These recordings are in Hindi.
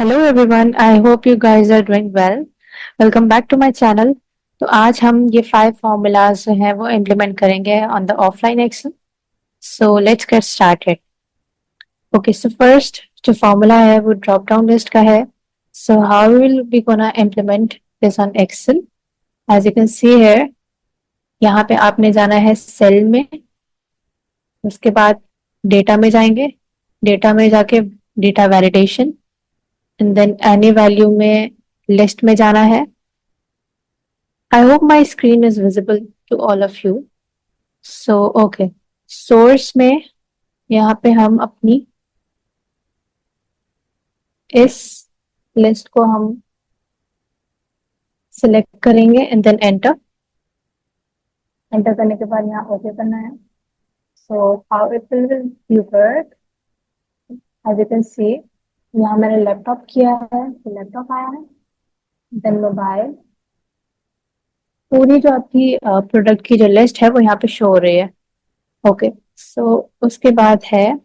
Hello everyone, I hope you guys are doing well. Welcome back to my channel. तो आज हम ये 5 फॉर्मूलाज जो हैं वो इम्प्लीमेंट करेंगे on the offline Excel. So let's get started. Okay, so first जो फॉर्मूला है वो ड्रॉप डाउन लिस्ट का है। So how will be gonna implement this on Excel? As you can see here, यहाँ पे आपने जाना है सेल में। उसके बाद डेटा में जाएंगे। डेटा में जाके data validation, and then any value में लिस्ट में जाना है। I hope my screen is visible to all of you. So, okay. Source में यहाँ पे हम अपनी इस लिस्ट को हम सिलेक्ट करेंगे एंड देन एंटर। एंटर करने के बाद यहाँ ओके करना है। So how it will work, as you can see, यहाँ मैंने लैपटॉप किया है तो लैपटॉप आया है। देन मोबाइल, पूरी जो आपकी प्रोडक्ट की जो लिस्ट है वो यहाँ पे शो हो रही है। ओके, सो उसके बाद है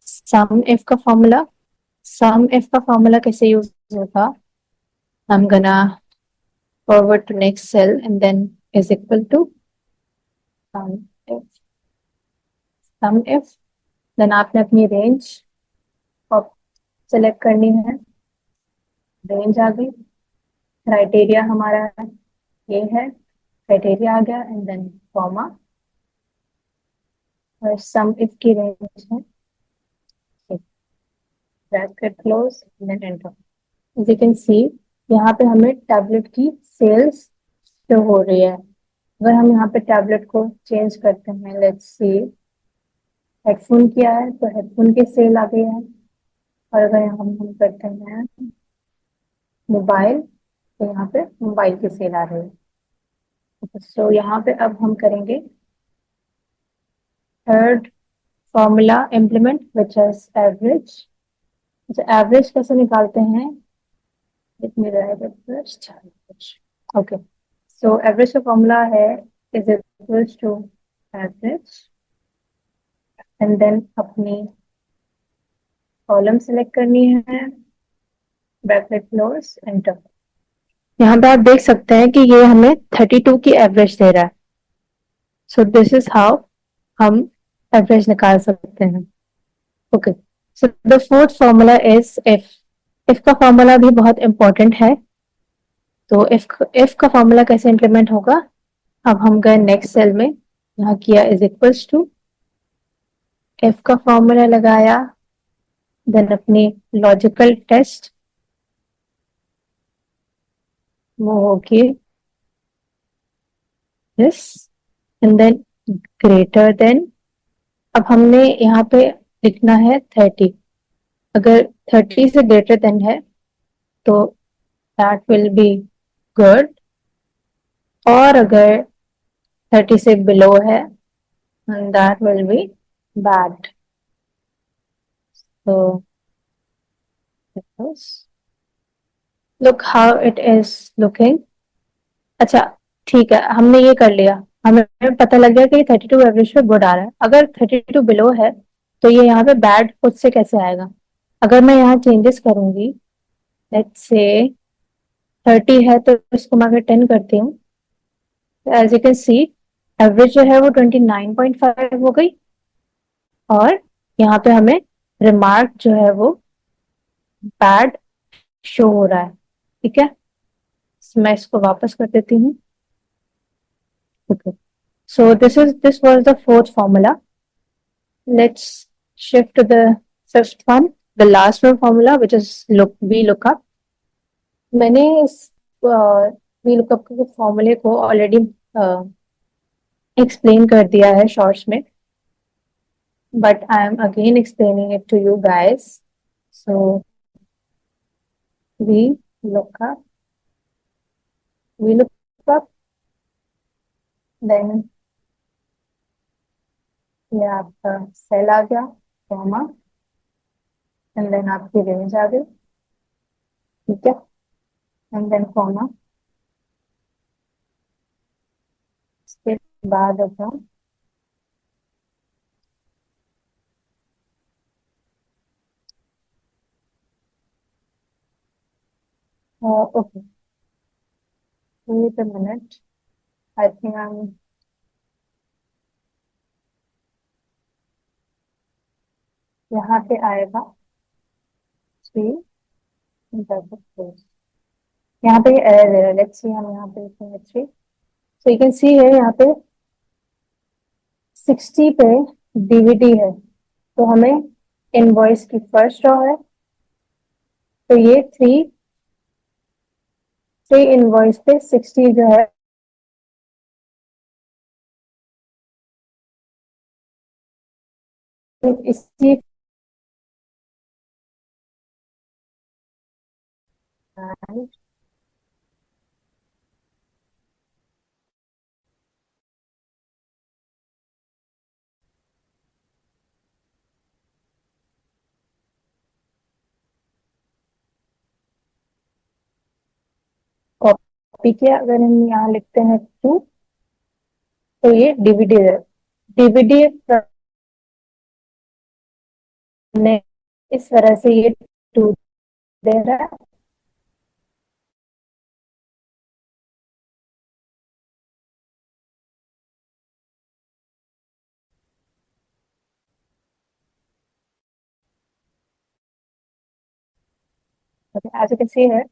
सम इफ का फॉर्मूला। सम इफ का फॉर्मूला कैसे यूज होगा? I'm gonna forward to next cell and then is equal to sum if. Sum if, then आपने अपनी रेंज सेलेक्ट करनी है। रेंज आ गई। क्राइटेरिया हमारा ये है, क्राइटेरिया आ गया एंड देन कॉमा और सम इफ की रेंज है bracket close then enter. As you can see, यहाँ पे हमें टैबलेट की सेल्स शो हो रही है। अगर हम यहाँ पे टैबलेट को चेंज करते हैं, लेट्स सी, हेडफोन किया है तो हेडफोन की सेल आ गई है। और अगर हम करते हैं मोबाइल तो यहाँ पे मोबाइल की सेल आ रही है। सो यहाँ पे अब हम करेंगे third formula implement which is average. अच्छा, एवरेज कैसे निकालते हैं? Let me write it first. Okay, so average का फॉर्मूला है is equals to average and then अपनी कॉलम सेलेक्ट करनी है, ब्रैकेट क्लोज एंटर। यहाँ पे आप देख सकते हैं कि ये हमें 32 की एवरेज दे रहा है। सो दिस इज हाउ हम एवरेज निकाल सकते हैं। Okay, so the fourth formula is if. If का फॉर्मूला भी बहुत इंपॉर्टेंट है। तो इफ का फॉर्मूला कैसे इंप्लीमेंट होगा? अब हम गए नेक्स्ट सेल में, यहाँ किया इज इक्वल्स टू, इफ का फॉर्मूला लगाया, देन अपनी लॉजिकल टेस्ट वो होगी this and then greater than. अब हमने यहाँ पे लिखना है 30। अगर 30 से ग्रेटर देन है तो दैट विल बी गुड, और अगर 30 से बिलो है दैट विल बी बैड। तो look how it is looking. अच्छा, ठीक है, हमने ये कर लिया। हमें पता लग गया कि 32 एवरेज पे गुड आ रहा है। अगर 32 बिलो है तो ये यहाँ पे बैड खुद से कैसे आएगा? अगर मैं यहाँ चेंजेस करूंगी, लेट्स से 30 है तो इसको मैं अगर 10 करती हूँ, as you can see average जो है वो 29.5 हो गई। और यहाँ पे हमें रिमार्क जो है वो बैड शो हो रहा है। ठीक है, मैं इसको वापस कर देती हूँ। Okay, so this was the fourth formula. Let's shift to the fifth one, the last one formula which is look V lookup. मैंने इस वी लुकअप के फॉर्मूले को ऑलरेडी एक्सप्लेन कर दिया है शॉर्ट्स में, but I am again explaining it to you guys. So we look up, we look up, then ये आपका सेल आ गया, कॉमा, एंड देन आपकी रेंज आ गई। ठीक है, एंड देन कॉमा, इसके बाद होगा okay, wait a minute, I think I am, यहाँ पे आएगा 3 यहाँ पे एरर है, लेट्स सी, हम यहाँ पे लिखेंगे 3, सो यू कैन सी है यहाँ पे 60 पे डीवीडी है, तो हमें इनवॉइस की फर्स्ट रो है, तो ये 3 इनवॉइस पे 60 जो है इसी कॉपी के अगर हम यहाँ लिखते हैं 2, तो ये डीवीडी है, डीवीडी ने इस तरह से ये 2 दे रहा है, एज यू कैन सी है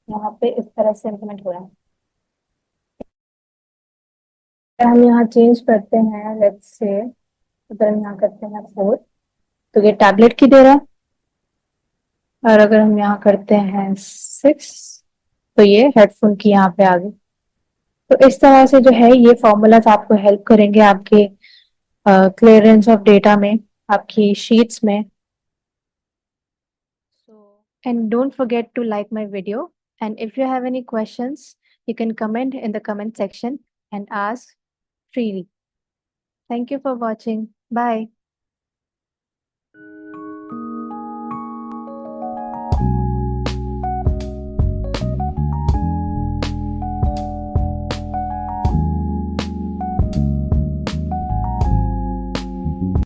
यहाँ पे इस तरह से इम्प्लीमेंट हो रहा है। अगर हम यहाँ चेंज करते हैं, लेट्स से अगर हम यहाँ करते हैं 4, तो ये टैबलेट की दे रहा है, और अगर हम यहाँ करते हैं 6, तो ये हेडफोन की यहाँ पे आ गई। तो इस तरह से जो है ये फॉर्मूलाज आपको हेल्प करेंगे आपके क्लियरेंस ऑफ डेटा में, आपकी शीट्स में। So, and don't forget to like my video. And if you have any questions, you can comment in the comment section and ask freely. Thank you for watching. Bye.